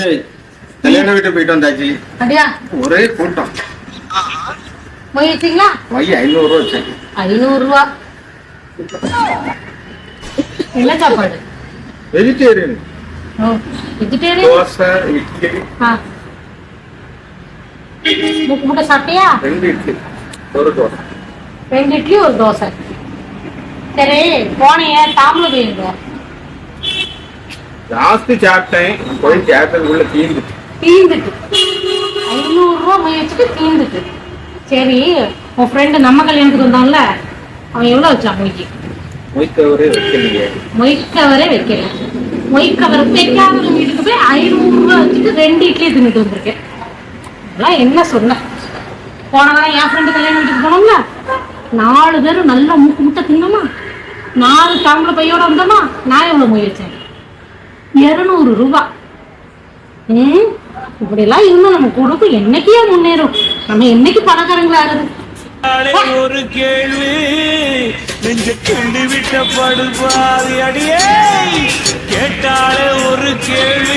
ஏய் கல்யாண வீட்டு போயிட்டு வந்தாச்சு. அப்படியா? ஒரே கூட்டம். போயிட்டீங்களா? வை 500 ரூபா வச்சேன். 500 ரூபா. என்ன சாப்பாடு? வெஜிடேரியன். ஓ, வெஜிடேரியன். தோசை, இட்லி. முட்டை சாப்பிட்டியா? 2 இட்லி, ஒரு தோசை. 2 இட்லி ஒரு தோசை. சரி, போனையே தாம்பூல போயிருங்க. ஜாஸ்தி சாப்பிட்டேன். போய் கேட்டதுக்குள்ள தீர்ந்துட்டு 500 ரூபா முயற்சிட்டு தீர்ந்துட்டு. சரி, உன் ஃப்ரெண்டு நம்ம கல்யாணத்துக்கு வந்தான்ல, அவன் எவ்வளவு வச்சான் மொய்க்கு? மொய்க்கவரே வைக்கலையே. மொய்க்கவரே வைக்கல. மொய்க்கவரை வைக்காத வீட்டுக்கு போய் 500 ரூபா வச்சுட்டு 2 இட்லி தின்னுட்டு வந்திருக்கேன். அதெல்லாம் என்ன சொன்ன? போன வாரம் என் ஃப்ரெண்டு கல்யாணம் வீட்டுக்கு போனோம்ல, 4 பேரும் நல்லா முட்டை தின்னோமா, 4 தாம்பூல பையோட வந்தோமா. நான் எவ்வளவு முயற்சேன்? 200 ரூபா. இப்படி எல்லாம் இன்னும் நம்ம குடும்பம் என்னைக்கே முன்னேறும்? நம்ம என்னைக்கு பணக்காரங்களா ஆகுது? ஒரு கேள்வி நெஞ்ச கிள்ளி விட்ட படுபாதி அடியே கேட்டாலே ஒரு கேள்வி.